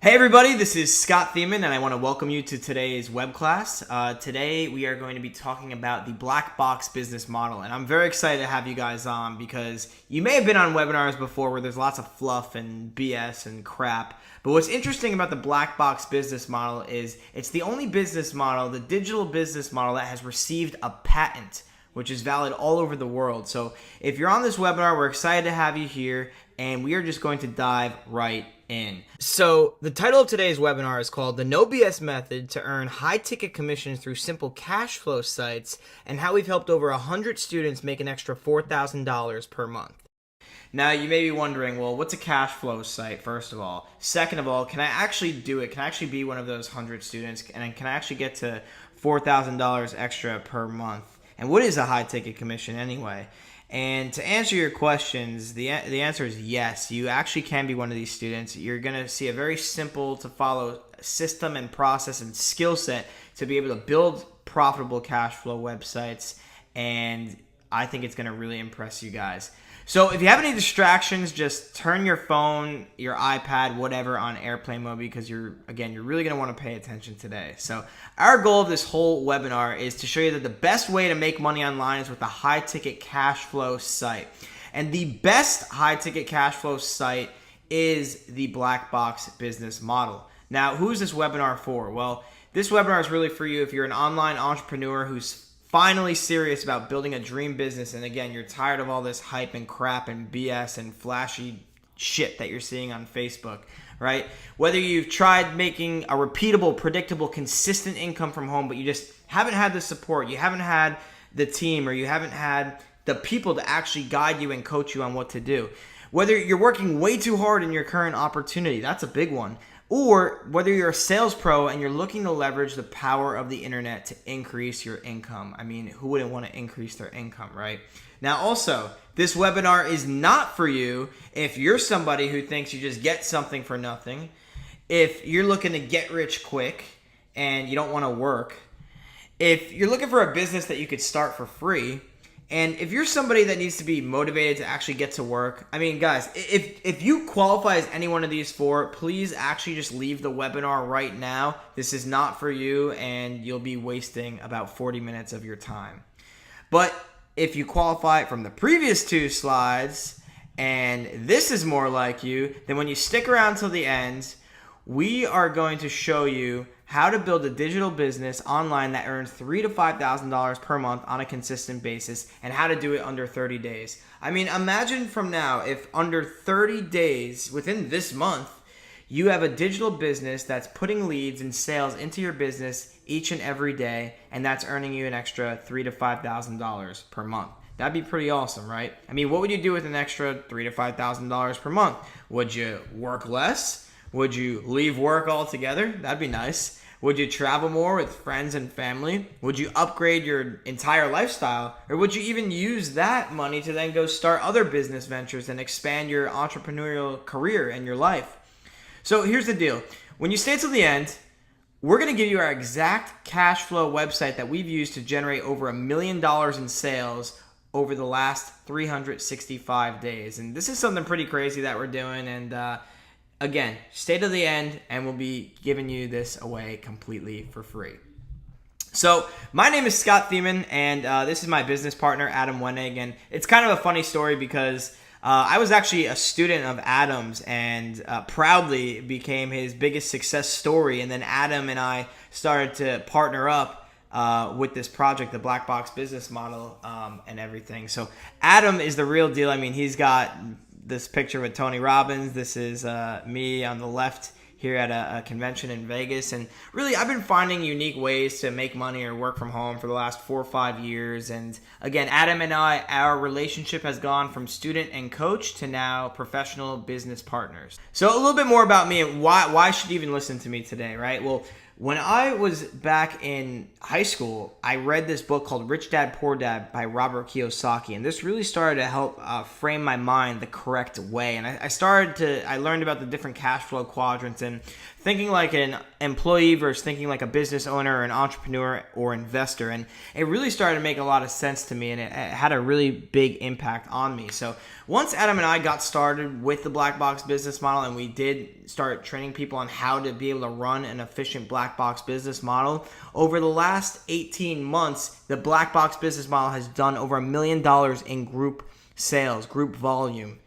Hey everybody, this is Scott Thiemann and I want to welcome you to today's web class. Today we are going to be talking about the black box business model, and I'm very excited to have you guys on because you may have been on webinars before where there's lots of fluff and BS and crap, but what's interesting about the black box business model is it's the only business model, the digital business model, that has received a patent, which is valid all over the world. So if you're on this webinar, we're excited to have you here, and we are just going to dive right in. So the title of today's webinar is called The No BS Method to Earn High Ticket Commissions Through Simple Cash Flow Sites, and how we've helped over 100 students make an extra $4,000 per month. Now you may be wondering, well, what's a cash flow site, first of all? Second of all, can I actually do it? Can I actually be one of those 100 students? And can I actually get to $4,000 extra per month? And what is a high ticket commission anyway? And to answer your questions, the answer is yes. You actually can be one of these students. You're going to see a very simple to follow system and process and skill set to be able to build profitable cash flow websites. And I think it's going to really impress you guys. So if you have any distractions, just turn your phone, your iPad, whatever on airplane mode, because you're really going to want to pay attention today. So our goal of this whole webinar is to show you that the best way to make money online is with a high ticket cash flow site. And the best high ticket cash flow site is the black box business model. Now, who's this webinar for? Well, this webinar is really for you if you're an online entrepreneur who's finally serious about building a dream business, and again, you're tired of all this hype and crap and BS and flashy shit that you're seeing on Facebook, right? Whether you've tried making a repeatable, predictable, consistent income from home, but you just haven't had the support, you haven't had the team, or you haven't had the people to actually guide you and coach you on what to do. Whether you're working way too hard in your current opportunity, that's a big one. Or whether you're a sales pro and you're looking to leverage the power of the internet to increase your income. I mean, who wouldn't want to increase their income, right? Now, also, this webinar is not for you if you're somebody who thinks you just get something for nothing, if you're looking to get rich quick and you don't want to work, if you're looking for a business that you could start for free, and if you're somebody that needs to be motivated to actually get to work. I mean, guys, if you qualify as any one of these four, please actually just leave the webinar right now. This is not for you, and you'll be wasting about 40 minutes of your time. But if you qualify from the previous two slides, and this is more like you, then when you stick around till the end, we are going to show you how to build a digital business online that earns $3,000 to $5,000 per month on a consistent basis, and how to do it under 30 days. I mean, imagine from now, if under 30 days, within this month, you have a digital business that's putting leads and sales into your business each and every day, and that's earning you an extra $3,000 to $5,000 per month. That'd be pretty awesome, right? I mean, what would you do with an extra $3,000 to $5,000 per month? Would you work less? Would you leave work altogether? That'd be nice. Would you travel more with friends and family? Would you upgrade your entire lifestyle? Or would you even use that money to then go start other business ventures and expand your entrepreneurial career and your life? So here's the deal. When you stay till the end, we're going to give you our exact cash flow website that we've used to generate over $1 million in sales over the last 365 days. And this is something pretty crazy that we're doing, and again, stay to the end and we'll be giving you this away completely for free. So my name is Scott Thiemann, and this is my business partner, Adam Wenig. And it's kind of a funny story because I was actually a student of Adam's and proudly became his biggest success story. And then Adam and I started to partner up with this project, the Black Box business model, and everything. So Adam is the real deal. I mean, he's got this picture with Tony Robbins. This is me on the left here at a convention in Vegas. And really, I've been finding unique ways to make money or work from home for the last 4 or 5 years. And again, Adam and I, our relationship has gone from student and coach to now professional business partners. So a little bit more about me and why should you even listen to me today, right? Well, When I was back in high school, I read this book called Rich Dad Poor Dad by Robert Kiyosaki, and this really started to help frame my mind the correct way. And I learned about the different cash flow quadrants and thinking like an employee versus thinking like a business owner or an entrepreneur or investor. And it really started to make a lot of sense to me, and it had a really big impact on me. So once Adam and I got started with the Black Box business model, and we did start training people on how to be able to run an efficient Black Box business model, over the last 18 months, the Black Box business model has done over $1 million in group sales, group volume.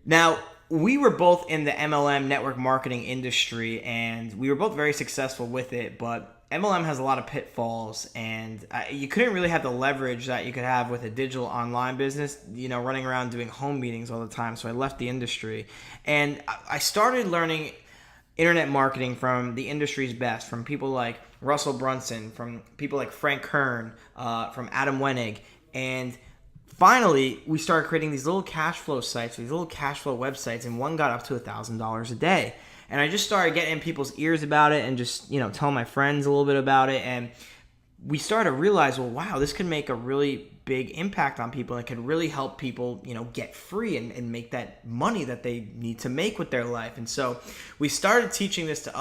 Now, we were both in the MLM network marketing industry, and we were both very successful with it, but MLM has a lot of pitfalls, and you couldn't really have the leverage that you could have with a digital online business, running around doing home meetings all the time. So I left the industry, and I started learning internet marketing from the industry's best, from people like Russell Brunson, from people like Frank Kern, from Adam Wenig, and finally, we started creating these little cash flow sites, these little cash flow websites, and one got up to $1,000 a day. And I just started getting in people's ears about it and just, telling my friends a little bit about it. And we started to realize, well, wow, this could make a really big impact on people, and it could really help people, get free and make that money that they need to make with their life. And so we started teaching this to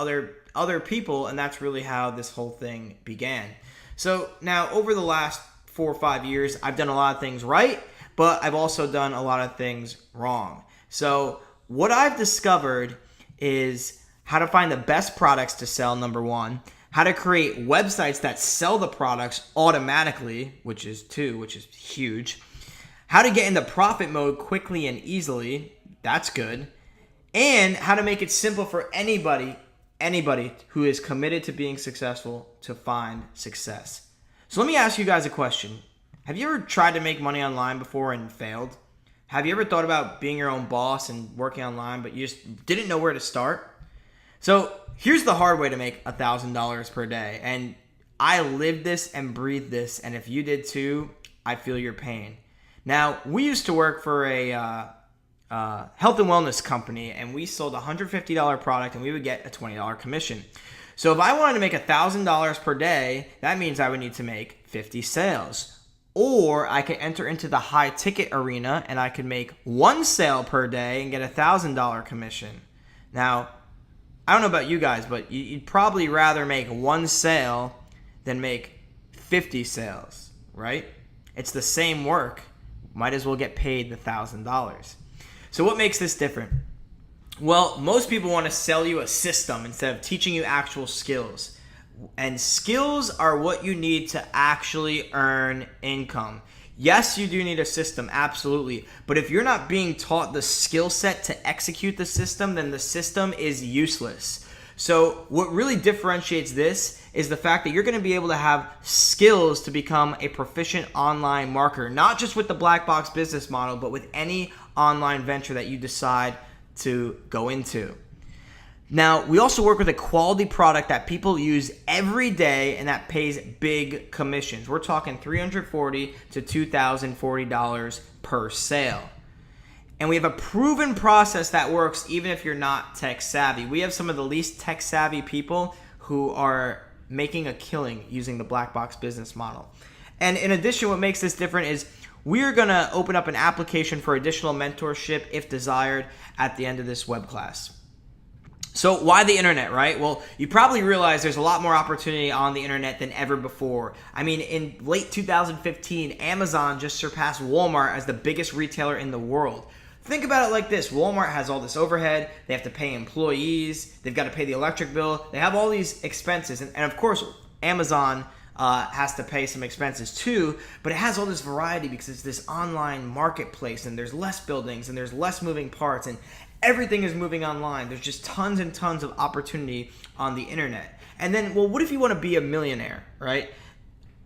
other people, and that's really how this whole thing began. So now over the last 4 or 5 years, I've done a lot of things right, but I've also done a lot of things wrong. So what I've discovered is how to find the best products to sell, number one, how to create websites that sell the products automatically, which is huge, how to get into profit mode quickly and easily, that's good, and how to make it simple for anybody who is committed to being successful to find success. So let me ask you guys a question. Have you ever tried to make money online before and failed? Have you ever thought about being your own boss and working online, but you just didn't know where to start? So here's the hard way to make $1,000 per day. And I lived this and breathed this, and if you did too, I feel your pain. Now, we used to work for a health and wellness company, and we sold a $150 product, and we would get a $20 commission. So if I wanted to make $1,000 per day, that means I would need to make 50 sales. Or I could enter into the high ticket arena and I could make 1 sale per day and get a $1,000 commission. Now, I don't know about you guys, but you'd probably rather make 1 sale than make 50 sales, right? It's the same work. Might as well get paid the $1,000. So what makes this different? Well, most people want to sell you a system instead of teaching you actual skills. And skills are what you need to actually earn income. Yes, you do need a system, absolutely. But if you're not being taught the skill set to execute the system, then the system is useless. So what really differentiates this is the fact that you're going to be able to have skills to become a proficient online marketer, not just with the Black Box business model, but with any online venture that you decide to go into. Now, we also work with a quality product that people use every day and that pays big commissions. We're talking $340 to $2,040 per sale. And we have a proven process that works even if you're not tech savvy. We have some of the least tech savvy people who are making a killing using the Black Box business model. And in addition, what makes this different is we're going to open up an application for additional mentorship if desired at the end of this web class. So why the internet, right? Well, you probably realize there's a lot more opportunity on the internet than ever before. I mean, in late 2015, Amazon just surpassed Walmart as the biggest retailer in the world. Think about it like this. Walmart has all this overhead. They have to pay employees. They've got to pay the electric bill. They have all these expenses. And of course, Amazon has to pay some expenses too, but it has all this variety because it's this online marketplace and there's less buildings and there's less moving parts and everything is moving online. There's just tons and tons of opportunity on the internet. And then, well, what if you want to be a millionaire, right?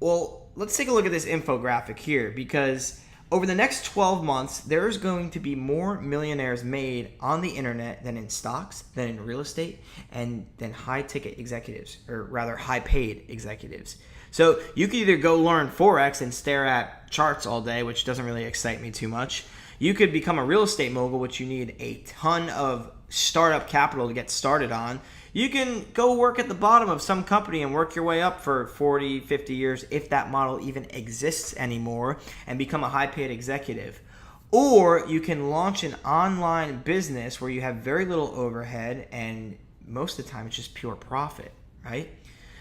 Well, let's take a look at this infographic here because over the next 12 months, there's going to be more millionaires made on the internet than in stocks, than in real estate, and than high-ticket executives, or rather high-paid executives. So you could either go learn Forex and stare at charts all day, which doesn't really excite me too much. You could become a real estate mogul, which you need a ton of startup capital to get started on. you can go work at the bottom of some company and work your way up for 40, 50 years, if that model even exists anymore, and become a high-paid executive. Or you can launch an online business where you have very little overhead and most of the time it's just pure profit, right?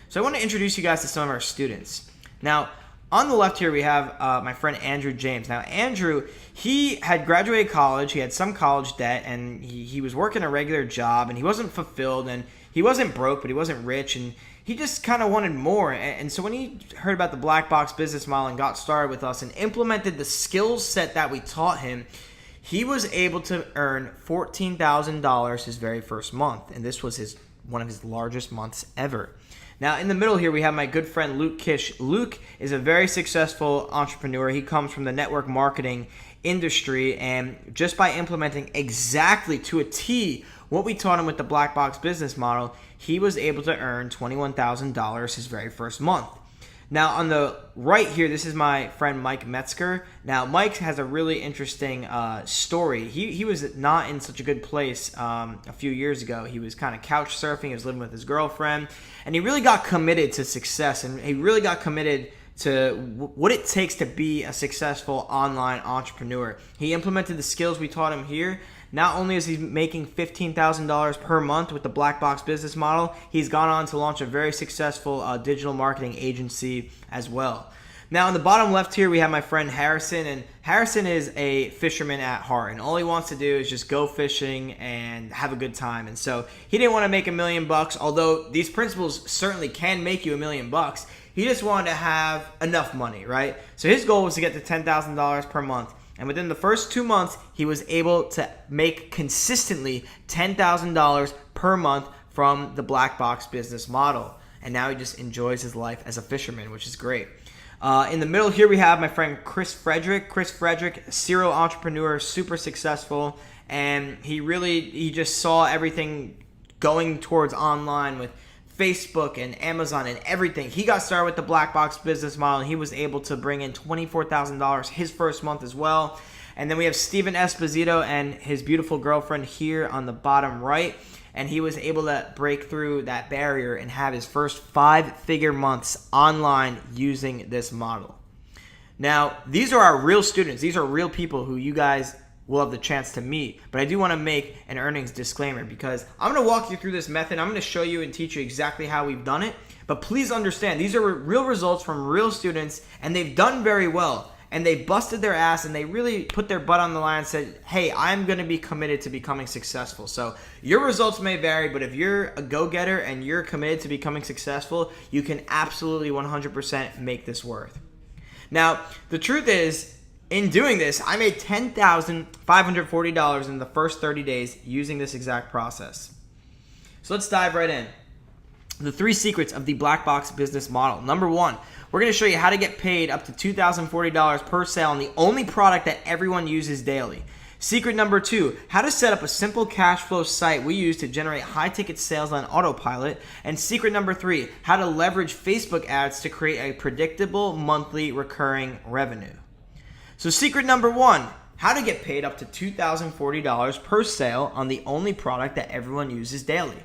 So I want to introduce you guys to some of our students. Now, on the left here, we have my friend Andrew James. Now, Andrew, he had graduated college, he had some college debt, and he was working a regular job, and he wasn't fulfilled, and he wasn't broke, but he wasn't rich, and he just kind of wanted more. And so when he heard about the Black Box business model and got started with us and implemented the skill set that we taught him, he was able to earn $14,000 his very first month, and this was one of his largest months ever. Now, in the middle here, we have my good friend Luke Kish. Luke is a very successful entrepreneur. He comes from the network marketing industry, and just by implementing exactly to a T what we taught him with the Black Box business model, he was able to earn $21,000 his very first month. Now, on the right here, this is my friend Mike Metzger. Now, Mike has a really interesting story. He was not in such a good place a few years ago. He was kind of couch surfing. He was living with his girlfriend. And he really got committed to success. And he really got committed to what it takes to be a successful online entrepreneur. He implemented the skills we taught him here. Not only is he making $15,000 per month with the Black Box business model, he's gone on to launch a very successful digital marketing agency as well. Now, on the bottom left here, we have my friend Harrison, and Harrison is a fisherman at heart, and all he wants to do is just go fishing and have a good time. And so he didn't want to make $1 million, although these principles certainly can make you $1 million. He just wanted to have enough money, right? So his goal was to get to $10,000 per month. And within the first 2 months, he was able to make consistently $10,000 per month from the Black Box business model. And now he just enjoys his life as a fisherman, which is great. In the middle here, we have my friend Chris Frederick. Chris Frederick, serial entrepreneur, super successful. And he just saw everything going towards online with Facebook and Amazon and everything. He got started with the Black Box business model, and he was able to bring in $24,000 his first month as well. And then we have Steven Esposito and his beautiful girlfriend here on the bottom right, and he was able to break through that barrier and have his first 5-figure months online using this model. Now, these are our real students. These are real people who you guys will have the chance to meet. But I do want to make an earnings disclaimer because I'm going to walk you through this method. I'm going to show you and teach you exactly how we've done it. But please understand, these are real results from real students, and they've done very well. And they busted their ass, and they really put their butt on the line and said, hey, I'm going to be committed to becoming successful. So your results may vary, but if you're a go-getter and you're committed to becoming successful, you can absolutely 100% make this worth. Now, the truth is, in doing this, I made $10,540 in the first 30 days using this exact process. So let's dive right in. The 3 secrets of the Black Box business model. Number 1, we're going to show you how to get paid up to $2,040 per sale on the only product that everyone uses daily. Secret number 2, how to set up a simple cash flow site we use to generate high-ticket sales on autopilot. And secret number 3, how to leverage Facebook ads to create a predictable monthly recurring revenue. So secret number 1, how to get paid up to $2,040 per sale on the only product that everyone uses daily.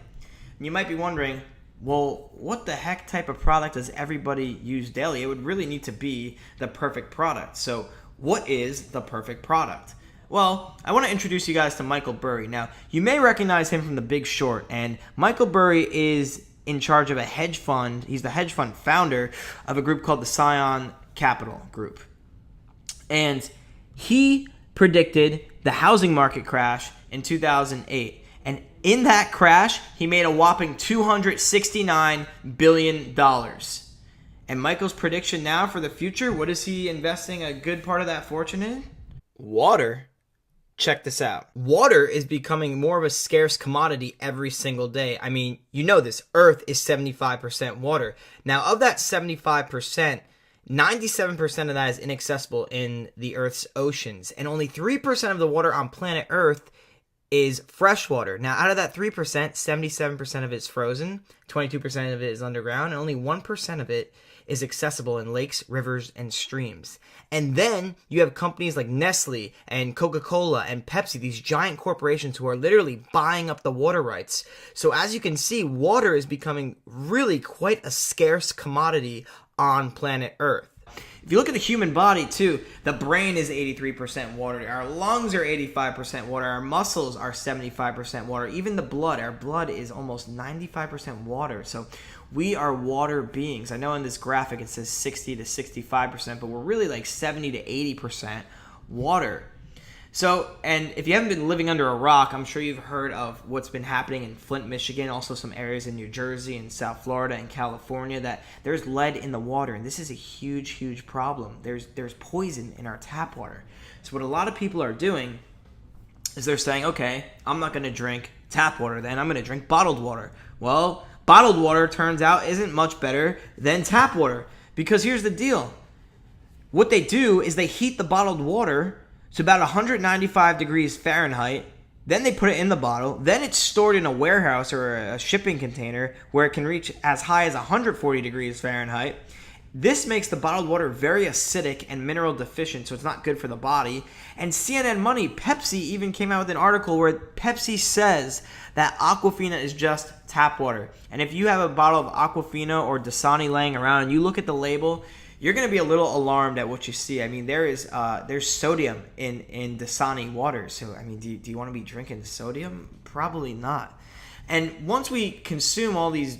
And you might be wondering, well, what the heck type of product does everybody use daily? It would really need to be the perfect product. So what is the perfect product? Well, I want to introduce you guys to Michael Burry. Now, you may recognize him from The Big Short, and Michael Burry is in charge of a hedge fund. He's the hedge fund founder of a group called the Scion Capital Group. And he predicted the housing market crash in 2008. And in that crash, he made a whopping $269 billion. And Michael's prediction now for the future, what is he investing a good part of that fortune in? Water. Check this out. Water is becoming more of a scarce commodity every single day. I mean, you know this. Earth is 75% water. Now, of that 75%, 97% of that is inaccessible in the Earth's oceans, and only 3% of the water on planet Earth is fresh water. Now, out of that 3%, 77% of it is frozen, 22% of it is underground, and only 1% of it is accessible in lakes, rivers, and streams. And then you have companies like Nestle and Coca-Cola and Pepsi, these giant corporations who are literally buying up the water rights. So as you can see, water is becoming really quite a scarce commodity on planet Earth. If you look at the human body too, the brain is 83% water, our lungs are 85% water, our muscles are 75% water, even the blood, our blood is almost 95% water. So we are water beings. I know in this graphic it says 60 to 65%, but we're really like 70 to 80% water. So, and if you haven't been living under a rock, I'm sure you've heard of what's been happening in Flint, Michigan, also some areas in New Jersey and South Florida and California, that there's lead in the water, and this is a huge, huge problem. There's poison in our tap water. So what a lot of people are doing is they're saying, okay, I'm not going to drink tap water, then I'm going to drink bottled water. Well, bottled water, turns out, isn't much better than tap water, because here's the deal. What they do is they heat the bottled water to about 195 degrees Fahrenheit, then they put it in the bottle, then it's stored in a warehouse or a shipping container where it can reach as high as 140 degrees Fahrenheit. This makes the bottled water very acidic and mineral deficient, so it's not good for the body. And CNN Money, Pepsi even came out with an article where Pepsi says that Aquafina is just tap water. And if you have a bottle of Aquafina or Dasani laying around and you look at the label, you're going to be a little alarmed at what you see. I mean, there's sodium in Dasani water. So, I mean, do you want to be drinking sodium? Probably not. And once we consume all these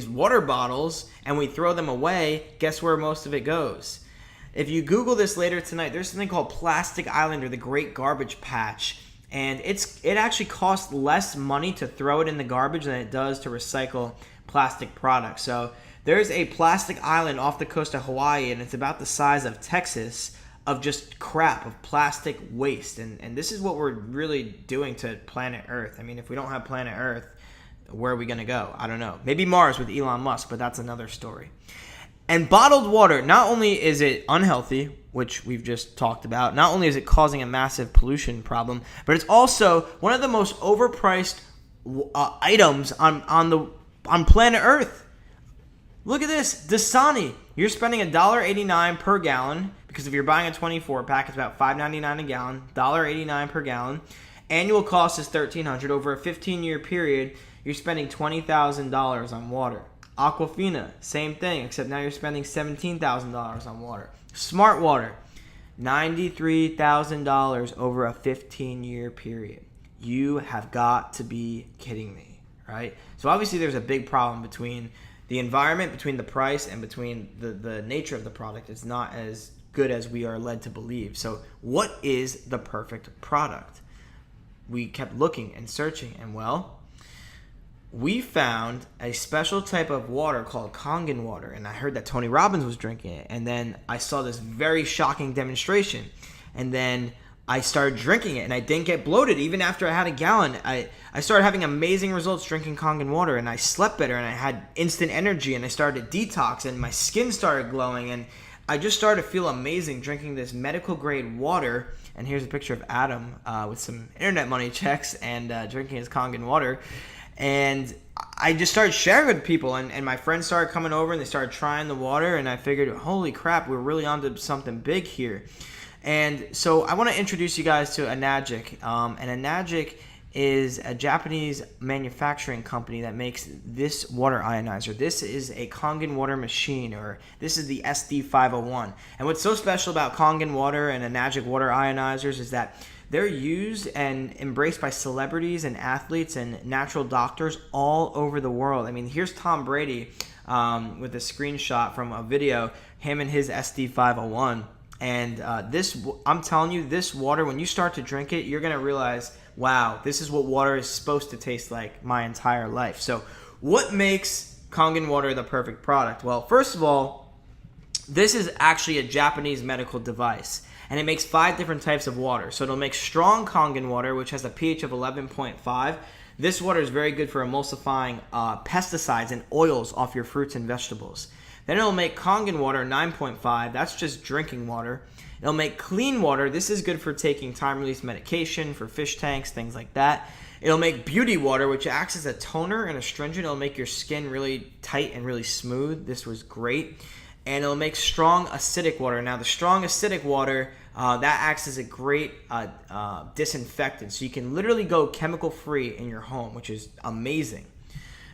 water bottles and we throw them away, guess where most of it goes? If you Google this later tonight, there's something called Plastic Island or the Great Garbage Patch. And it actually costs less money to throw it in the garbage than it does to recycle plastic products. So there's a plastic island off the coast of Hawaii, and it's about the size of Texas, of just crap, of plastic waste. And this is what we're really doing to planet Earth. I mean, if we don't have planet Earth, where are we going to go? I don't know. Maybe Mars with Elon Musk, but that's another story. And bottled water, not only is it unhealthy, which we've just talked about, not only is it causing a massive pollution problem, but it's also one of the most overpriced items on planet Earth. Look at this, Dasani. You're spending $1.89 per gallon, because if you're buying a 24-pack, it's about $5.99 a gallon, $1.89 per gallon. Annual cost is $1,300. Over a 15-year period, you're spending $20,000 on water. Aquafina, same thing, except now you're spending $17,000 on water. Smart Water, $93,000 over a 15-year period. You have got to be kidding me, right? So obviously there's a big problem between the environment, between the price, and between the nature of the product. It's not as good as we are led to believe. So what is the perfect product? We kept looking and searching, and well, we found a special type of water called Kangen water, and I heard that Tony Robbins was drinking it, and then I saw this very shocking demonstration, and then I started drinking it, and I didn't get bloated even after I had a gallon. I started having amazing results drinking Kangen water, and I slept better, and I had instant energy, and I started to detox, and my skin started glowing, and I just started to feel amazing drinking this medical grade water. And here's a picture of Adam with some internet money checks and drinking his Kangen water. And I just started sharing with people, and my friends started coming over and they started trying the water, and I figured, holy crap, we're really onto something big here. And so I want to introduce you guys to Enagic. And Enagic is a Japanese manufacturing company that makes this water ionizer. This is a Kangen water machine, or this is the SD501. And what's so special about Kangen water and Enagic water ionizers is that they're used and embraced by celebrities and athletes and natural doctors all over the world. I mean, here's Tom Brady with a screenshot from a video, him and his SD501. And I'm telling you, this water, when you start to drink it, you're going to realize, wow, this is what water is supposed to taste like my entire life. So what makes Kangen water the perfect product? Well, first of all, this is actually a Japanese medical device, and it makes 5 different types of water. So it'll make strong Kangen water, which has a pH of 11.5. This water is very good for emulsifying pesticides and oils off your fruits and vegetables. Then it'll make Kangen water 9.5. That's just drinking water. It'll make clean water. This is good for taking time-release medication, for fish tanks, things like that. It'll make beauty water, which acts as a toner and astringent. It'll make your skin really tight and really smooth. This was great. And it'll make strong acidic water. Now, the strong acidic water, that acts as a great disinfectant. So you can literally go chemical-free in your home, which is amazing.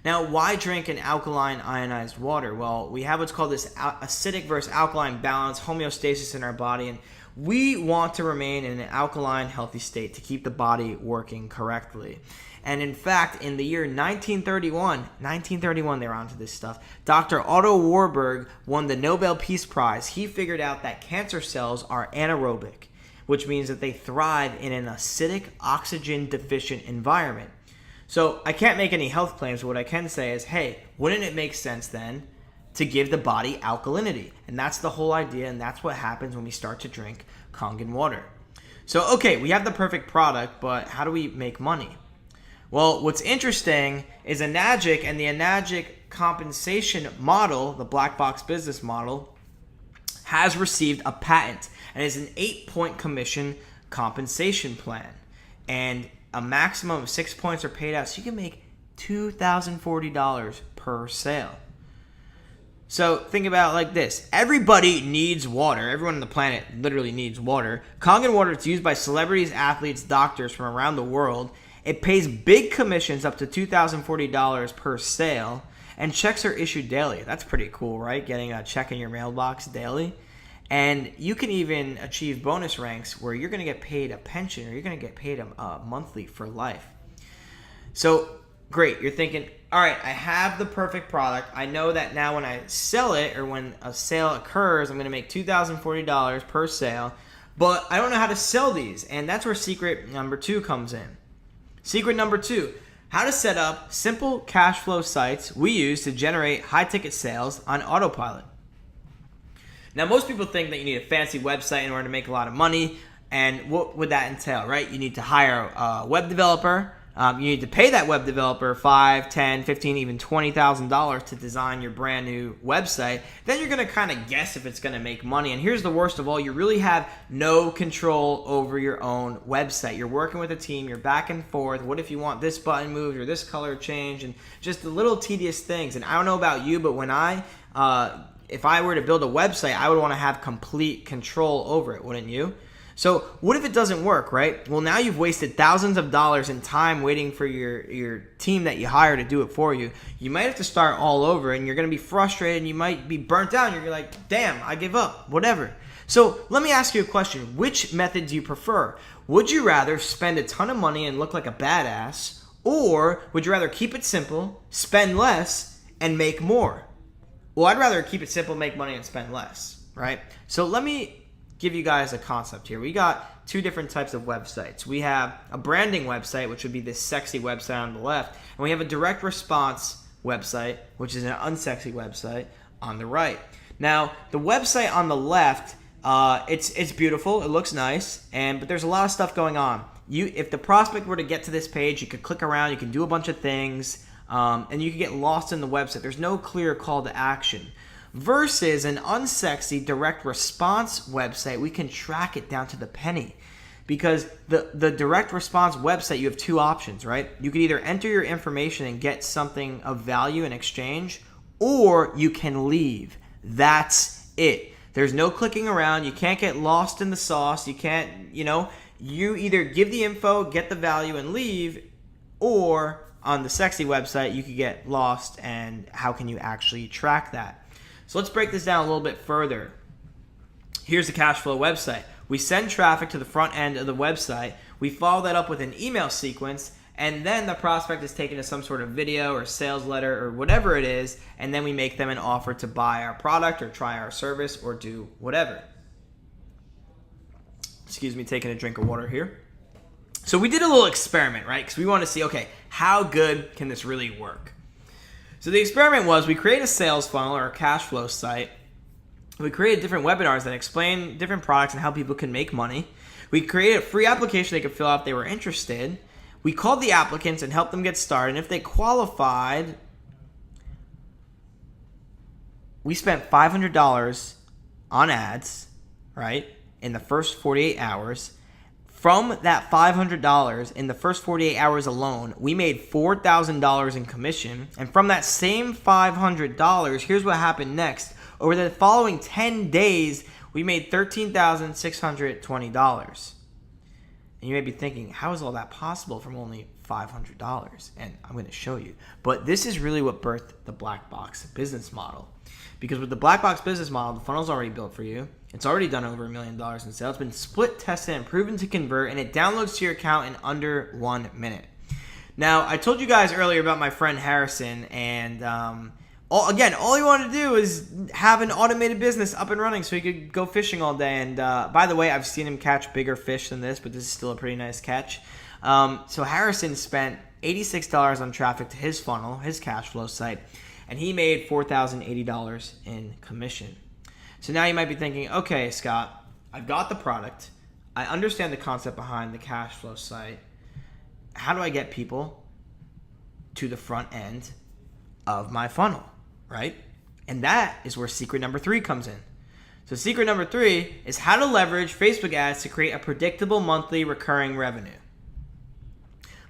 Now, why drink an alkaline ionized water? Well, we have what's called this acidic versus alkaline balance, homeostasis in our body, and we want to remain in an alkaline, healthy state to keep the body working correctly. And in fact, in the year 1931, they were onto this stuff, Dr. Otto Warburg won the Nobel Peace Prize. He figured out that cancer cells are anaerobic, which means that they thrive in an acidic, oxygen-deficient environment. So I can't make any health claims, but what I can say is, hey, wouldn't it make sense then to give the body alkalinity? And that's the whole idea, and that's what happens when we start to drink Kangen water. So, okay, we have the perfect product, but how do we make money? Well, what's interesting is Enagic and the Enagic compensation model, the black box business model, has received a patent and is an 8-point commission compensation plan. And a maximum of 6 points are paid out, so you can make $2,040 per sale. So think about it like this. Everybody needs water. Everyone on the planet literally needs water. Kangen water is used by celebrities, athletes, doctors from around the world. It pays big commissions up to $2,040 per sale, and checks are issued daily. That's pretty cool, right? Getting a check in your mailbox daily. And you can even achieve bonus ranks where you're going to get paid a pension or you're going to get paid a monthly for life. So, great. You're thinking, all right, I have the perfect product. I know that now when I sell it or when a sale occurs, I'm going to make $2,040 per sale. But I don't know how to sell these. And that's where secret number 2 comes in. Secret number 2, how to set up simple cash flow sites we use to generate high-ticket sales on autopilot. Now, most people think that you need a fancy website in order to make a lot of money, and what would that entail, right? You need to hire a web developer. You need to pay that web developer $5,000, $10,000, $15,000, even $20,000 to design your brand new website. Then you're going to kind of guess if it's going to make money. And here's the worst of all, you really have no control over your own website. You're working with a team, you're back and forth. What if you want this button moved or this color changed? And just the little tedious things. And I don't know about you, but when if I were to build a website, I would want to have complete control over it, wouldn't you? So what if it doesn't work, right? Well, now you've wasted thousands of dollars in time waiting for your team that you hire to do it for you. You might have to start all over, and you're going to be frustrated, and you might be burnt out. And you're like, damn, I give up, whatever. So let me ask you a question. Which method do you prefer? Would you rather spend a ton of money and look like a badass, or would you rather keep it simple, spend less, and make more? Well, I'd rather keep it simple, make money, and spend less, right? So let me give you guys a concept here. We got 2 different types of websites. We have a branding website, which would be this sexy website on the left, and we have a direct response website, which is an unsexy website on the right. Now, the website on the left, it's beautiful, it looks nice, but there's a lot of stuff going on. If the prospect were to get to this page, you could click around, you can do a bunch of things, and you can get lost in the website. There's no clear call to action. Versus an unsexy direct response website, we can track it down to the penny. Because the direct response website, you have 2 options, right? You can either enter your information and get something of value in exchange, or you can leave. That's it. There's no clicking around. You can't get lost in the sauce. You can't, you either give the info, get the value, and leave, or on the sexy website, you could get lost, and how can you actually track that? So let's break this down a little bit further. Here's the cash flow website. We send traffic to the front end of the website. We follow that up with an email sequence, and then the prospect is taken to some sort of video or sales letter or whatever it is, and then we make them an offer to buy our product or try our service or do whatever. Excuse me, taking a drink of water here. So we did a little experiment, right? Because we want to see, okay, how good can this really work? So the experiment was we create a sales funnel or a cash flow site. We created different webinars that explain different products and how people can make money. We created a free application they could fill out if they were interested. We called the applicants and helped them get started. And if they qualified, we spent $500 on ads, right, in the first 48 hours. From that $500 in the first 48 hours alone, we made $4,000 in commission. And from that same $500, here's what happened next. Over the following 10 days, we made $13,620. And you may be thinking, how is all that possible from only $500? And I'm going to show you. But this is really what birthed the black box business model. Because with the black box business model, the funnel's already built for you. It's already done over $1 million in sales. It's been split tested and proven to convert, and it downloads to your account in under 1 minute. Now, I told you guys earlier about my friend Harrison, and all he wanted to do is have an automated business up and running so he could go fishing all day. And by the way, I've seen him catch bigger fish than this, but this is still a pretty nice catch. So Harrison spent $86 on traffic to his funnel, his cash flow site, and he made $4,080 in commission. So now you might be thinking, okay, Scott, I've got the product. I understand the concept behind the cash flow site. How do I get people to the front end of my funnel, right? And that is where secret number 3 comes in. So secret number 3 is how to leverage Facebook ads to create a predictable monthly recurring revenue.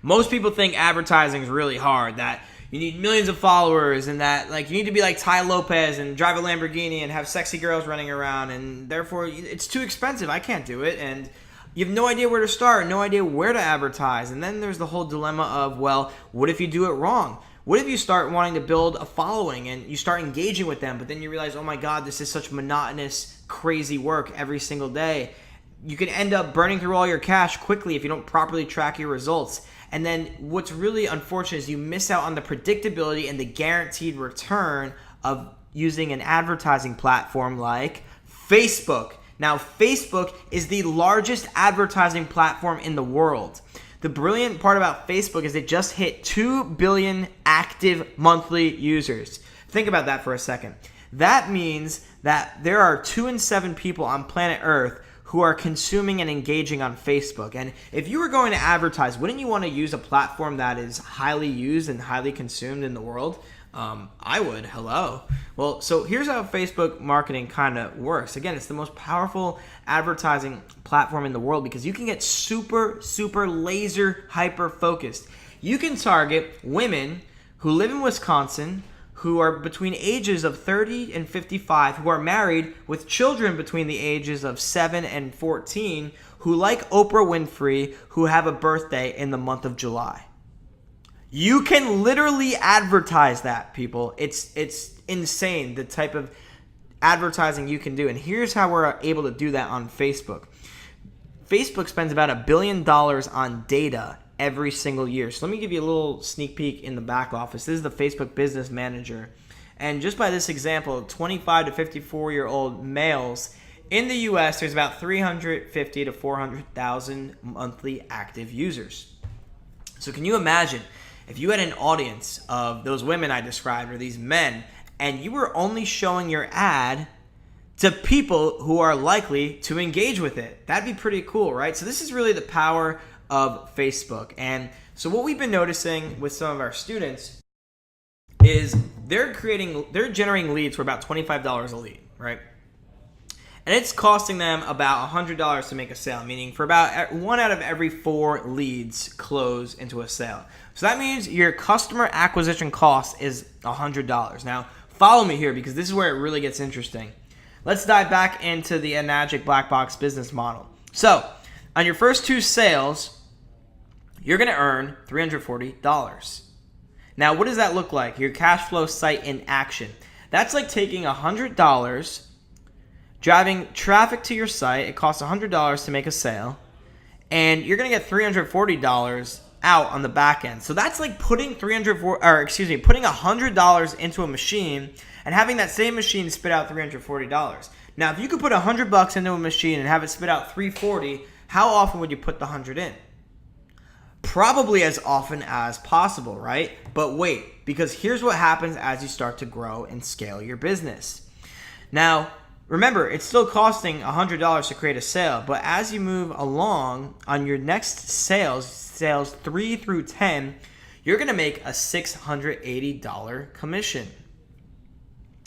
Most people think advertising is really hard, that you need millions of followers and that like you need to be like Ty Lopez and drive a Lamborghini and have sexy girls running around, and therefore it's too expensive. I can't do it. And you have no idea where to start, no idea where to advertise. And then there's the whole dilemma of, well, what if you do it wrong? What if you start wanting to build a following and you start engaging with them, but then you realize, oh my God, this is such monotonous, crazy work every single day. You can end up burning through all your cash quickly if you don't properly track your results. And then what's really unfortunate is you miss out on the predictability and the guaranteed return of using an advertising platform like Facebook. Now, Facebook is the largest advertising platform in the world. The brilliant part about Facebook is it just hit 2 billion active monthly users. Think about that for a second. That means that there are 2 in 7 people on planet Earth who are consuming and engaging on Facebook. And if you were going to advertise, wouldn't you want to use a platform that is highly used and highly consumed in the world? I would. Hello. Well, so here's how Facebook marketing kind of works. Again, it's the most powerful advertising platform in the world because you can get super, super laser hyper focused. You can target women who live in Wisconsin, who are between ages of 30 and 55, who are married with children between the ages of 7 and 14, who like Oprah Winfrey, who have a birthday in the month of July. You can literally advertise that, people. It's insane the type of advertising you can do. And here's how we're able to do that on Facebook. Facebook spends about $1 billion on data every single year. So let me give you a little sneak peek in the back office. This is the Facebook Business Manager. And just by this example, 25 to 54-year-old males in the US, there's about 350 to 400,000 monthly active users. So can you imagine if you had an audience of those women I described or these men, and you were only showing your ad to people who are likely to engage with it? That'd be pretty cool, right? So this is really the power of Facebook. And so what we've been noticing with some of our students is they're generating leads for about $25 a lead, right? And it's costing them about $100 to make a sale, meaning for about 1 out of every 4 leads close into a sale. So that means your customer acquisition cost is $100. Now, follow me here because this is where it really gets interesting. Let's dive back into the Magic Black Box business model. So, on your first 2 sales, you're going to earn $340. Now, what does that look like? Your cash flow site in action. That's like taking $100, driving traffic to your site. It costs $100 to make a sale, and you're going to get $340 out on the back end. So that's like putting $100 into a machine and having that same machine spit out $340. Now, if you could put $100 into a machine and have it spit out $340, how often would you put the 100 in? Probably as often as possible, right? But wait, because here's what happens as you start to grow and scale your business. Now, remember, it's still costing $100 to create a sale, but as you move along on your next sales 3 through 10, you're going to make a $680 commission.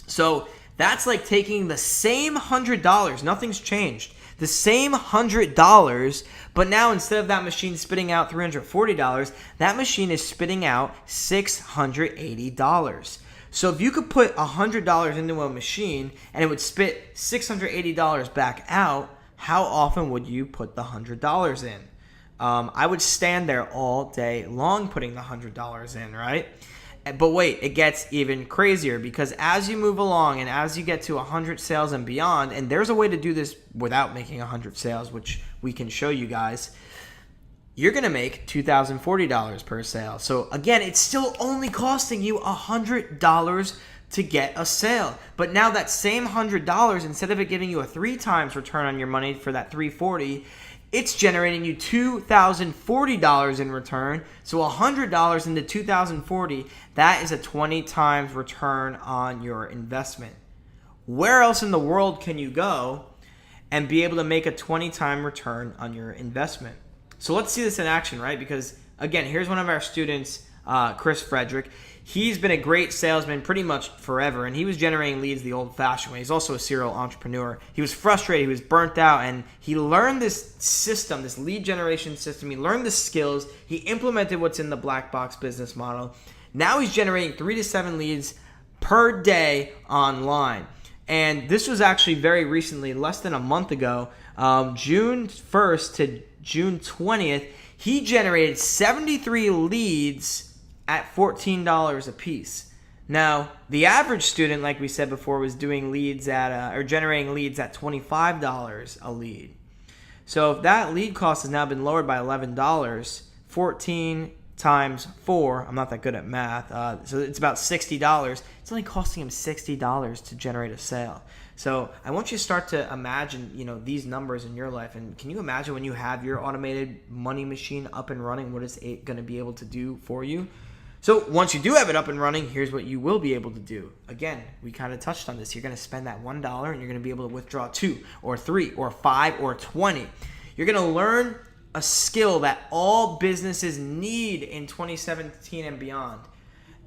So That's like taking the same $100, nothing's changed, the same $100, but now instead of that machine spitting out $340, that machine is spitting out $680. So if you could put $100 into a machine and it would spit $680 back out, how often would you put the $100 in? I would stand there all day long putting the $100 in, right? But wait, it gets even crazier, because as you move along and as you get to 100 sales and beyond, and there's a way to do this without making 100 sales, which we can show you guys, you're going to make $2,040 per sale. So again, it's still only costing you $100 to get a sale. But now that same $100, instead of it giving you a 3 times return on your money for that $340, it's generating you $2,040 in return. So $100 into $2,040, that is a 20 times return on your investment. Where else in the world can you go and be able to make a 20 time return on your investment? So let's see this in action, right? Because again, here's one of our students, Chris Frederick. He's been a great salesman pretty much forever, and he was generating leads the old-fashioned way. He's also a serial entrepreneur. He was frustrated, he was burnt out, and he learned this system, this lead generation system. He learned the skills. He implemented what's in the black box business model. Now he's generating 3 to 7 leads per day online. And this was actually very recently, less than a month ago, June 1st to June 20th, he generated 73 leads at $14 a piece. Now, the average student, like we said before, was doing leads at or generating leads at $25 a lead. So if that lead cost has now been lowered by $11, 14 times 4, I'm not that good at math, so it's about $60. It's only costing him $60 to generate a sale. So I want you to start to imagine, these numbers in your life. And can you imagine when you have your automated money machine up and running, what it's going to be able to do for you? So once you do have it up and running, here's what you will be able to do. Again, we kind of touched on this. You're going to spend that $1 and you're going to be able to withdraw 2 or 3 or 5 or 20. You're going to learn a skill that all businesses need in 2017 and beyond.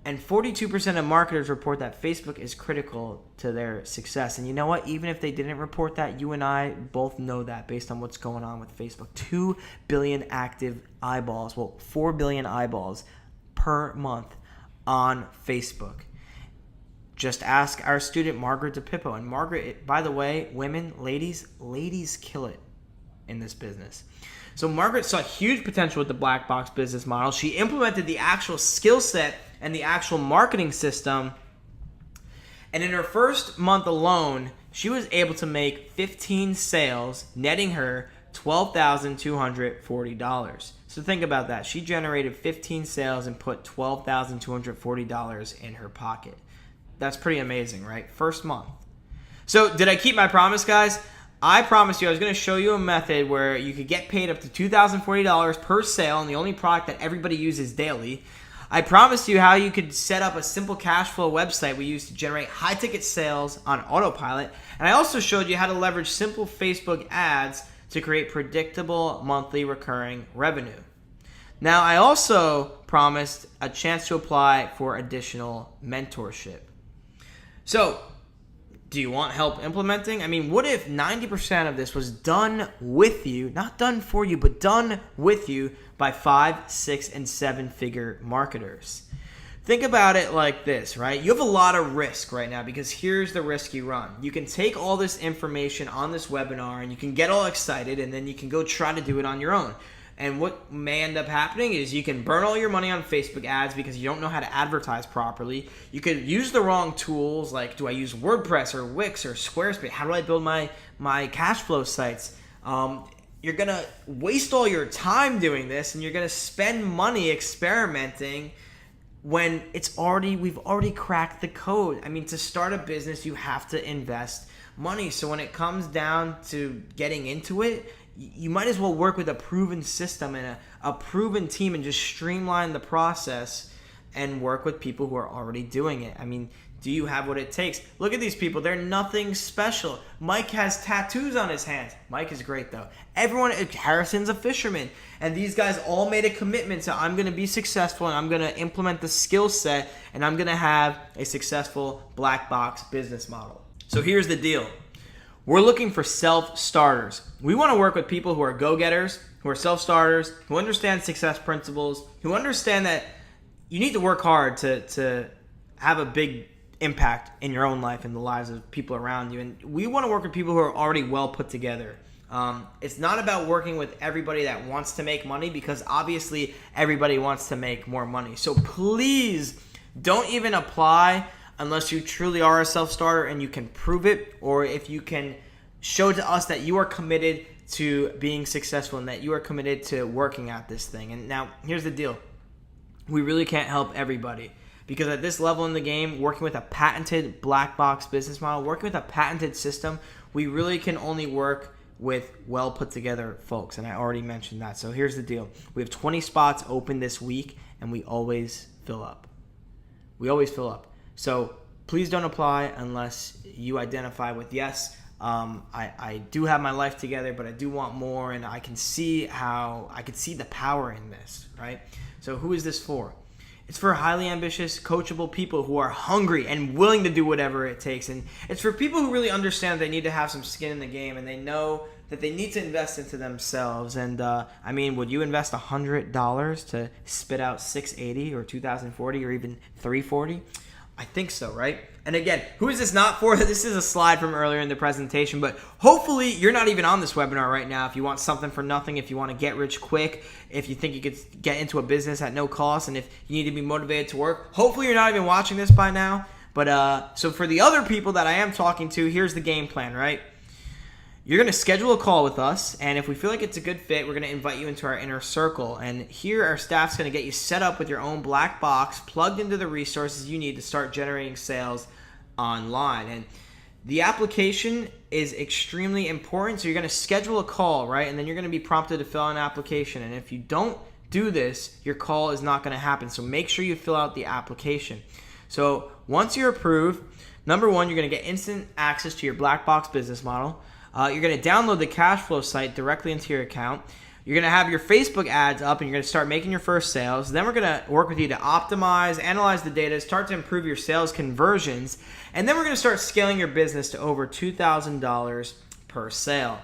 And 42% of marketers report that Facebook is critical to their success. And you know what? Even if they didn't report that, you and I both know that based on what's going on with Facebook. 2 billion active eyeballs, 4 billion eyeballs per month on Facebook. Just ask our student Margaret DePippo. And Margaret, by the way, women, ladies kill it in this business. So Margaret saw huge potential with the black box business model. She implemented the actual skill set and the actual marketing system. And in her first month alone, she was able to make 15 sales, netting her $12,240. So think about that. She generated 15 sales and put $12,240 in her pocket. That's pretty amazing, right? First month. So did I keep my promise, guys? I promised you I was going to show you a method where you could get paid up to $2,040 per sale on the only product that everybody uses daily. I promised you how you could set up a simple cash flow website we use to generate high-ticket sales on autopilot. And I also showed you how to leverage simple Facebook ads to create predictable monthly recurring revenue. Now, I also promised a chance to apply for additional mentorship. So, do you want help implementing? I mean, what if 90% of this was done with you, not done for you, but done with you by 5, 6, and 7-figure marketers? Think about it like this, right? You have a lot of risk right now because here's the risk you run. You can take all this information on this webinar and you can get all excited and then you can go try to do it on your own. And what may end up happening is you can burn all your money on Facebook ads because you don't know how to advertise properly. You could use the wrong tools, like do I use WordPress or Wix or Squarespace? How do I build my cash flow sites? You're going to waste all your time doing this and you're going to spend money experimenting when we've already cracked the code. I mean, to start a business, you have to invest money. So when it comes down to getting into it, you might as well work with a proven system and a proven team and just streamline the process and work with people who are already doing it. I mean, do you have what it takes? Look at these people. They're nothing special. Mike has tattoos on his hands. Mike is great, though. Harrison's a fisherman. And these guys all made a commitment to, I'm going to be successful and I'm going to implement the skill set and I'm going to have a successful black box business model. So here's the deal. We're looking for self-starters. We want to work with people who are go-getters, who are self-starters, who understand success principles, who understand that you need to work hard to have a big impact in your own life and the lives of people around you. And we want to work with people who are already well put together. It's not about working with everybody that wants to make money, because obviously everybody wants to make more money. So please don't even apply unless you truly are a self-starter and you can prove it, or if you can show to us that you are committed to being successful and that you are committed to working at this thing. And now, here's the deal. We really can't help everybody, because at this level in the game, working with a patented black box business model, working with a patented system, we really can only work with well put together folks. And I already mentioned that. So here's the deal. We have 20 spots open this week, and we always fill up. We always fill up. So please don't apply unless you identify with, yes, I do have my life together, but I do want more, and I can see the power in this, right? So who is this for? It's for highly ambitious, coachable people who are hungry and willing to do whatever it takes. And it's for people who really understand they need to have some skin in the game, and they know that they need to invest into themselves. And I mean, would you invest $100 to spit out 680 or 2040 or even 340? I think so, right? And again, who is this not for? This is a slide from earlier in the presentation, but hopefully you're not even on this webinar right now. If you want something for nothing, if you want to get rich quick, if you think you could get into a business at no cost, and if you need to be motivated to work, hopefully you're not even watching this by now. But so for the other people that I am talking to, here's the game plan, right? You're going to schedule a call with us, and if we feel like it's a good fit, we're going to invite you into our inner circle. And here our staff's going to get you set up with your own black box, plugged into the resources you need to start generating sales online. And the application is extremely important, so you're going to schedule a call, right? And then you're going to be prompted to fill out an application. And if you don't do this, your call is not going to happen. So make sure you fill out the application. So once you're approved, number one, you're going to get instant access to your black box business model. You're going to download the cash flow site directly into your account. You're going to have your Facebook ads up, and you're going to start making your first sales. Then we're going to work with you to optimize, analyze the data, start to improve your sales conversions, and then we're going to start scaling your business to over $2,000 per sale.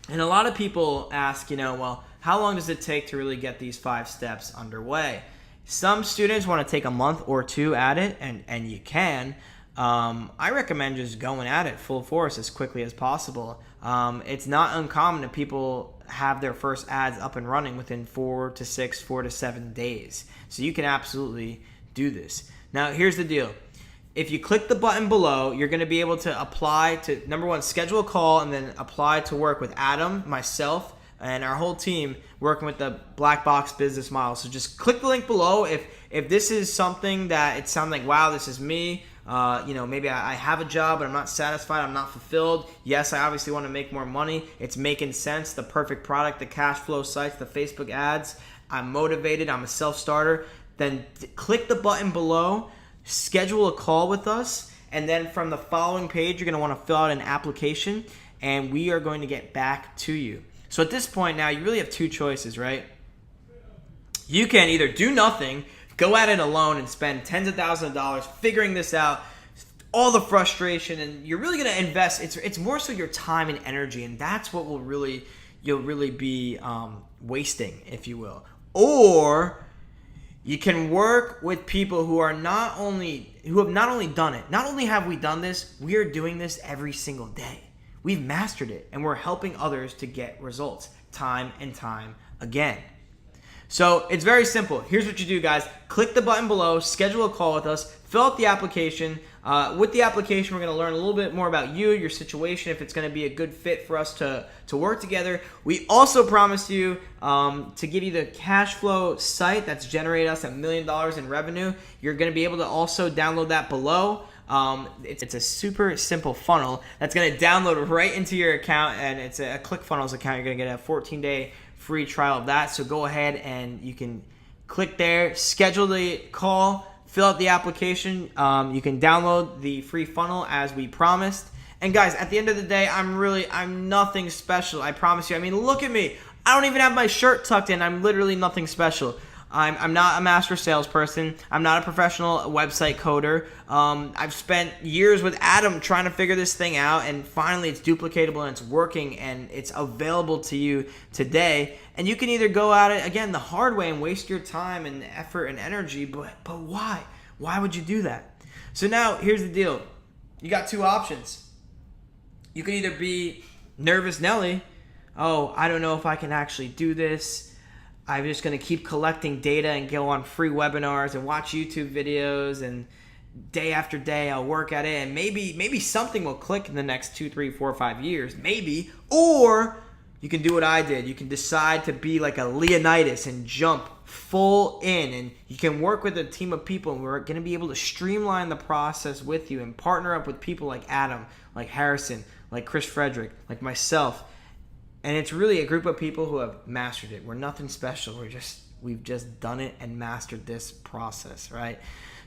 And a lot of people ask, well, how long does it take to really get these 5 steps underway? Some students want to take a month or 2 at it, and you can. I recommend just going at it full force as quickly as possible. It's not uncommon that people have their first ads up and running within 4 to 7 days. So you can absolutely do this. Now, here's the deal. If you click the button below, you're going to be able to apply to, number one, schedule a call, and then apply to work with Adam, myself, and our whole team working with the black box business model. So just click the link below. If this is something that it sounds like, wow, this is me. Maybe I have a job, but I'm not satisfied. I'm not fulfilled. Yes, I obviously want to make more money. It's making sense. The perfect product, the cash flow sites, the Facebook ads. I'm motivated. I'm a self-starter. Then click the button below, schedule a call with us, and then from the following page, you're going to want to fill out an application, and we are going to get back to you. So at this point now, you really have 2 choices, right? You can either do nothing, go at it alone and spend tens of thousands of dollars figuring this out, all the frustration, and you're really going to invest. It's more so your time and energy, and that's what you'll really be wasting, if you will. Or you can work with people who have not only done it. Not only have we done this, we are doing this every single day. We've mastered it, and we're helping others to get results time and time again. So it's very simple. Here's what you do, guys. Click the button below, schedule a call with us, fill out the application. With the application, we're going to learn a little bit more about you, your situation, if it's going to be a good fit for us to work together. We also promised you to give you the cash flow site that's generated us $1 million in revenue. You're going to be able to also download that below. It's a super simple funnel that's going to download right into your account, and it's a ClickFunnels account. You're going to get a 14-day free trial of that. So go ahead and you can click there, schedule the call, fill out the application. You can download the free funnel as we promised. And guys, at the end of the day, I'm nothing special. I promise you. I mean, look at me. I don't even have my shirt tucked in. I'm literally nothing special. I'm not a master salesperson. I'm not a professional website coder. I've spent years with Adam trying to figure this thing out, and finally it's duplicatable and it's working and it's available to you today. And you can either go at it, again, the hard way and waste your time and effort and energy, but why? Why would you do that? So now, here's the deal. You got two options. You can either be nervous Nelly. Oh, I don't know if I can actually do this. I'm just going to keep collecting data and go on free webinars and watch YouTube videos, and day after day I'll work at it, and maybe something will click in the next 2, 3, 4, 5 years, maybe. Or you can do what I did. You can decide to be like a Leonidas and jump full in, and you can work with a team of people, and we're going to be able to streamline the process with you and partner up with people like Adam, like Harrison, like Chris Frederick, like myself. And it's really a group of people who have mastered it. We're nothing special. We've just done it and mastered this process, right?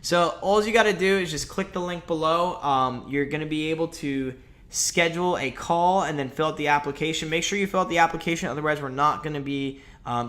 So all you got to do is just click the link below. You're going to be able to schedule a call and then fill out the application. Make sure you fill out the application. Otherwise, we're not going to be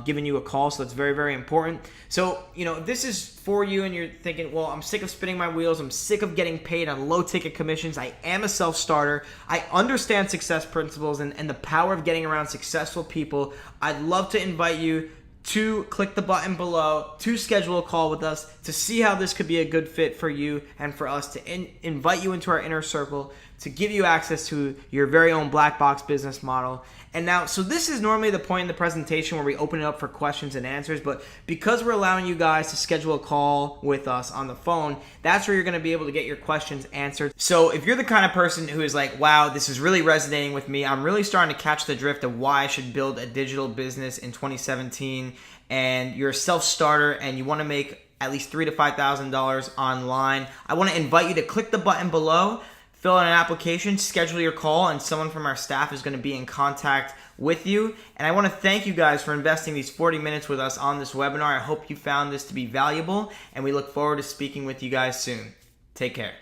giving you a call. So that's very, very important. So, if this is for you and you're thinking, well, I'm sick of spinning my wheels. I'm sick of getting paid on low ticket commissions. I am a self-starter. I understand success principles and the power of getting around successful people. I'd love to invite you to click the button below to schedule a call with us to see how this could be a good fit for you and for us to invite you into our inner circle, to give you access to your very own black box business model. And now, so this is normally the point in the presentation where we open it up for questions and answers, but because we're allowing you guys to schedule a call with us on the phone, that's where you're going to be able to get your questions answered. So if you're the kind of person who is like, wow, this is really resonating with me, I'm really starting to catch the drift of why I should build a digital business in 2017, and you're a self-starter and you want to make at least $3,000 to $5,000 online, I want to invite you to click the button below, fill out an application, schedule your call, and someone from our staff is going to be in contact with you. And I want to thank you guys for investing these 40 minutes with us on this webinar. I hope you found this to be valuable, and we look forward to speaking with you guys soon. Take care.